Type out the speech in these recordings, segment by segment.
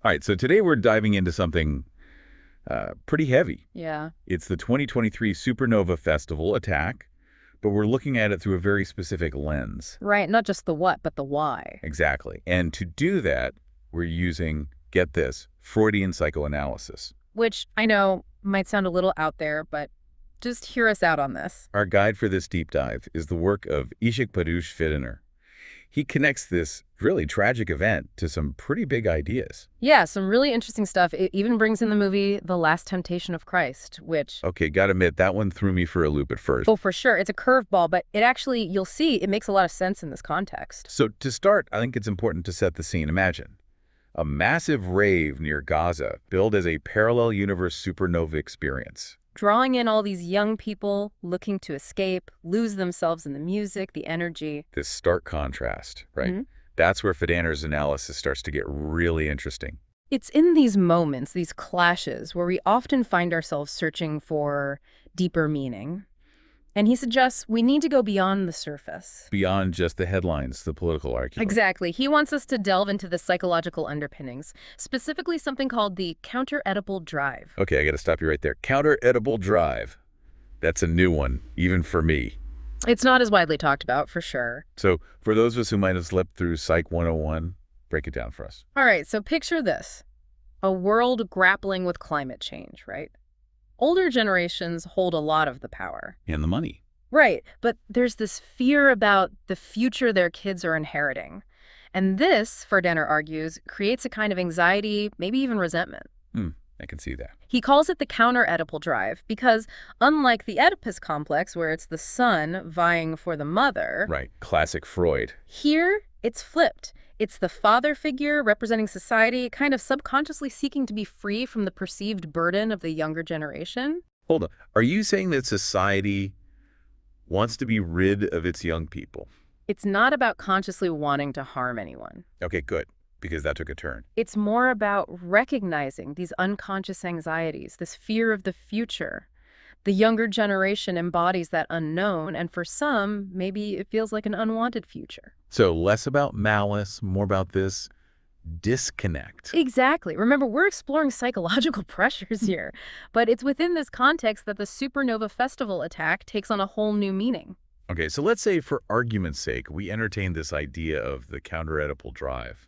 All right, so today we're diving into something pretty heavy. Yeah. It's the 2023 Supernova Festival attack, but we're looking at it through a very specific lens. Right, not just the what, but the why. Exactly. And to do that, we're using, get this, Freudian psychoanalysis. Which I know might sound a little out there, but just hear us out on this. Our guide for this deep dive is the work of Işık Barış Fidaner. He connects this really tragic event to some pretty big ideas. Yeah, some really interesting stuff. It even brings in the movie The Last Temptation of Christ, which... Okay, gotta admit, that one threw me for a loop at first. Oh, for sure. It's a curveball, but it actually, you'll see, it makes a lot of sense in this context. So to start, I think it's important to set the scene. Imagine a massive rave near Gaza billed as a parallel universe supernova experience. Drawing in all these young people looking to escape, lose themselves in the music, the energy. This stark contrast, right? Mm-hmm. That's where Fidaner's analysis starts to get really interesting. It's in these moments, these clashes, where we often find ourselves searching for deeper meaning. And he suggests we need to go beyond the surface. Beyond just the headlines, the political argument. Exactly. He wants us to delve into the psychological underpinnings, specifically something called the counter-edipal drive. Okay, I got to stop you right there. Counter-Oedipal drive. That's a new one, even for me. It's not as widely talked about, for sure. So for those of us who might have slept through Psych 101, break it down for us. All right, so picture this. A world grappling with climate change, right? Older generations hold a lot of the power. And the money. Right, but there's this fear about the future their kids are inheriting. And this, Fidaner argues, creates a kind of anxiety, maybe even resentment. I can see that. He calls it the counter-Oedipal drive because, unlike the Oedipus complex, where it's the son vying for the mother... Right, classic Freud. Here, it's flipped. It's the father figure representing society, kind of subconsciously seeking to be free from the perceived burden of the younger generation. Hold on. Are you saying that society wants to be rid of its young people? It's not about consciously wanting to harm anyone. Okay, good, because that took a turn. It's more about recognizing these unconscious anxieties, this fear of the future. The younger generation embodies that unknown, and for some, maybe it feels like an unwanted future. So less about malice, more about this disconnect. Exactly. Remember, we're exploring psychological pressures here, but it's within this context that the Supernova Festival attack takes on a whole new meaning. Okay, so let's say for argument's sake, we entertain this idea of the counter-Oedipal drive.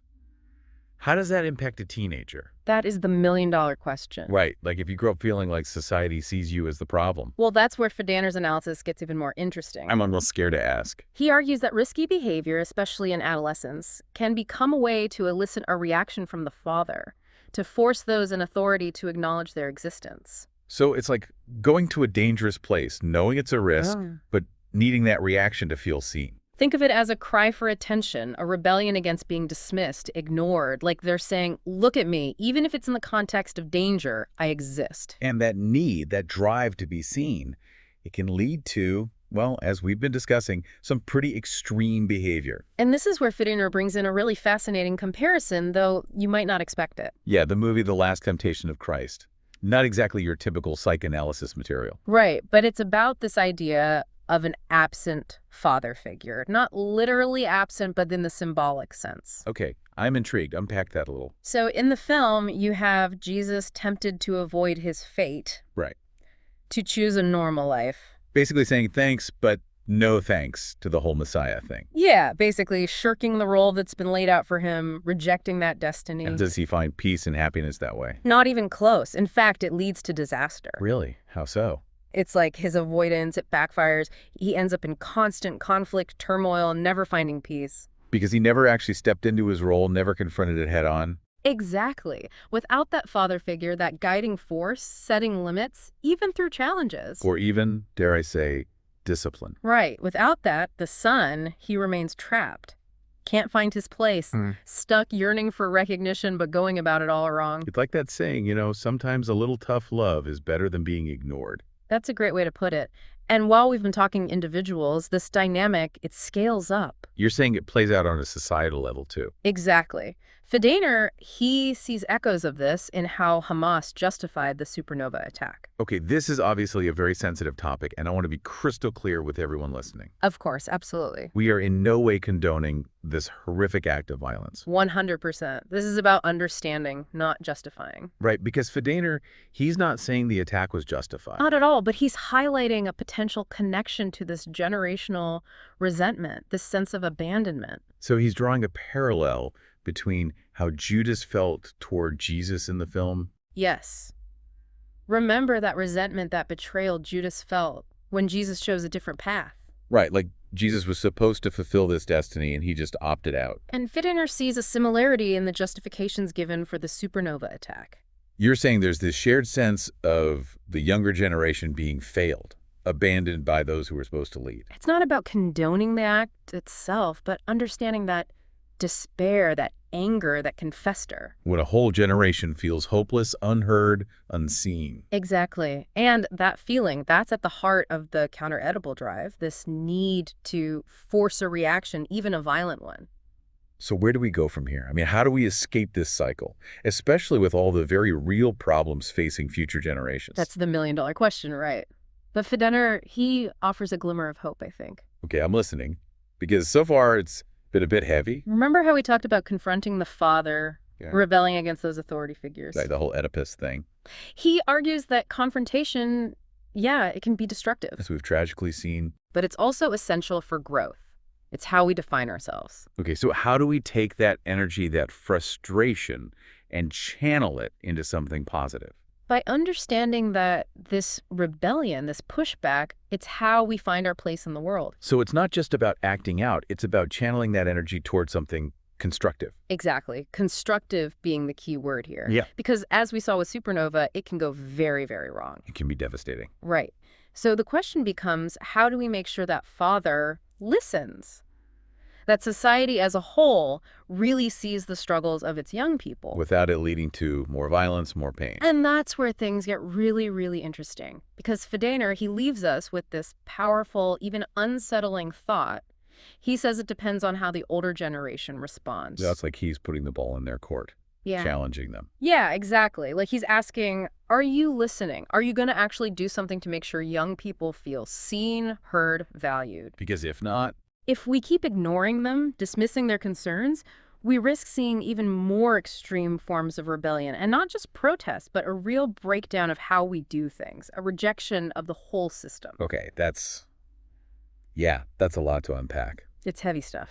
How does that impact a teenager? That is the million-dollar question. Right, like if you grow up feeling like society sees you as the problem. Well, that's where Fidaner's analysis gets even more interesting. I'm almost scared to ask. He argues that risky behavior, especially in adolescence, can become a way to elicit a reaction from the father, to force those in authority to acknowledge their existence. So it's like going to a dangerous place, knowing it's a risk, but needing that reaction to feel seen. Think of it as a cry for attention, a rebellion against being dismissed, ignored, like they're saying, look at me, even if it's in the context of danger, I exist. And that need, that drive to be seen, it can lead to, well, as we've been discussing, some pretty extreme behavior. And this is where Fidaner brings in a really fascinating comparison, though you might not expect it. Yeah, the movie The Last Temptation of Christ. Not exactly your typical psychoanalysis material. Right, but it's about this idea of an absent father figure. Not literally absent, but in the symbolic sense. Okay, I'm intrigued. Unpack that a little. So in the film, you have Jesus tempted to avoid his fate. Right. To choose a normal life. Basically saying thanks, but no thanks to the whole Messiah thing. Yeah, basically shirking the role that's been laid out for him, rejecting that destiny. And does he find peace and happiness that way? Not even close. In fact, it leads to disaster. Really? How so? It's like his avoidance, it backfires. He ends up in constant conflict, turmoil, never finding peace. Because he never actually stepped into his role, never confronted it head on. Exactly. Without that father figure, that guiding force, setting limits, even through challenges. Or even, dare I say, discipline. Right. Without that, the son, he remains trapped. Can't find his place, stuck yearning for recognition, but going about it all wrong. It's like that saying, you know, sometimes a little tough love is better than being ignored. That's a great way to put it. And while we've been talking individuals, this dynamic, it scales up. You're saying it plays out on a societal level, too. Exactly. Fidaner, he sees echoes of this in how Hamas justified the supernova attack. Okay, this is obviously a very sensitive topic, and I want to be crystal clear with everyone listening. Of course, absolutely. We are in no way condoning this horrific act of violence. 100%. This is about understanding, not justifying. Right, because Fidaner, he's not saying the attack was justified. Not at all, but he's highlighting a potential connection to this generational resentment, this sense of abandonment. So he's drawing a parallel between how Judas felt toward Jesus in the film. Yes. Remember that resentment, that betrayal Judas felt when Jesus chose a different path. Right, like Jesus was supposed to fulfill this destiny and he just opted out. And Fidaner sees a similarity in the justifications given for the supernova attack. You're saying there's this shared sense of the younger generation being failed, abandoned by those who were supposed to lead. It's not about condoning the act itself, but understanding that despair, that anger that can fester. When a whole generation feels hopeless, unheard, unseen. Exactly. And that feeling, that's at the heart of the counter-Oedipal drive, this need to force a reaction, even a violent one. So where do we go from here? I mean, how do we escape this cycle, especially with all the very real problems facing future generations? That's the million-dollar question, right? But Fidaner, he offers a glimmer of hope, I think. Okay, I'm listening, because so far it's been a bit heavy. Remember how we talked about confronting the father, rebelling against those authority figures? Like the whole Oedipus thing. He argues that confrontation, it can be destructive. As we've tragically seen. But it's also essential for growth. It's how we define ourselves. Okay, so how do we take that energy, that frustration, and channel it into something positive? By understanding that this rebellion, this pushback, it's how we find our place in the world. So it's not just about acting out, it's about channeling that energy towards something constructive. Exactly. Constructive being the key word here. Yeah. Because as we saw with supernova, it can go very, very wrong. It can be devastating. Right. So the question becomes, how do we make sure that father listens? That society as a whole really sees the struggles of its young people. Without it leading to more violence, more pain. And that's where things get really, really interesting. Because Fidaner, he leaves us with this powerful, even unsettling thought. He says it depends on how the older generation responds. That's like he's putting the ball in their court, challenging them. Yeah, exactly. Like he's asking, are you listening? Are you going to actually do something to make sure young people feel seen, heard, valued? Because if not, if we keep ignoring them, dismissing their concerns, we risk seeing even more extreme forms of rebellion, and not just protest, but a real breakdown of how we do things, a rejection of the whole system. Okay, that's a lot to unpack. It's heavy stuff.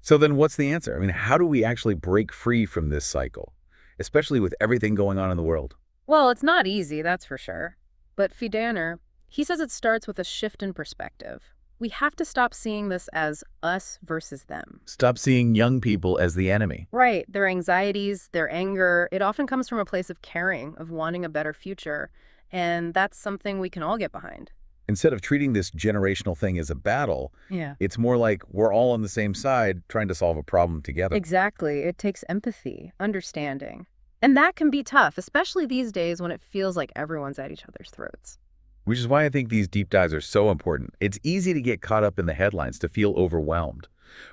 So then what's the answer? I mean, how do we actually break free from this cycle, especially with everything going on in the world? Well, it's not easy, that's for sure. But Fidaner, he says it starts with a shift in perspective. We have to stop seeing this as us versus them. Stop seeing young people as the enemy. Right. Their anxieties, their anger, it often comes from a place of caring, of wanting a better future. And that's something we can all get behind. Instead of treating this generational thing as a battle, it's more like we're all on the same side trying to solve a problem together. Exactly. It takes empathy, understanding. And that can be tough, especially these days when it feels like everyone's at each other's throats. Which is why I think these deep dives are so important. It's easy to get caught up in the headlines, to feel overwhelmed.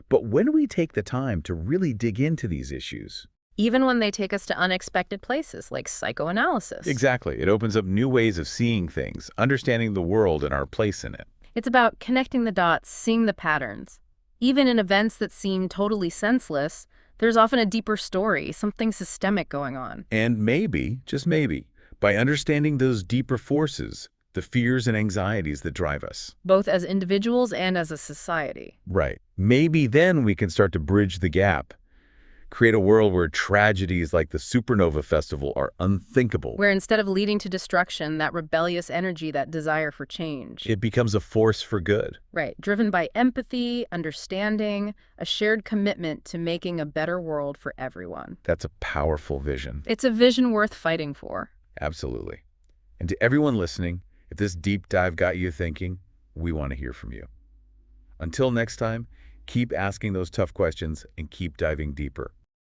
But when we take the time to really dig into these issues, even when they take us to unexpected places like psychoanalysis. Exactly. It opens up new ways of seeing things, understanding the world and our place in it. It's about connecting the dots, seeing the patterns. Even in events that seem totally senseless, there's often a deeper story, something systemic going on. And maybe, just maybe, by understanding those deeper forces, the fears and anxieties that drive us. Both as individuals and as a society. Right. Maybe then we can start to bridge the gap. Create a world where tragedies like the Supernova Festival are unthinkable. Where instead of leading to destruction, that rebellious energy, that desire for change. It becomes a force for good. Right. Driven by empathy, understanding, a shared commitment to making a better world for everyone. That's a powerful vision. It's a vision worth fighting for. Absolutely. And to everyone listening, if this deep dive got you thinking, we want to hear from you. Until next time, keep asking those tough questions and keep diving deeper.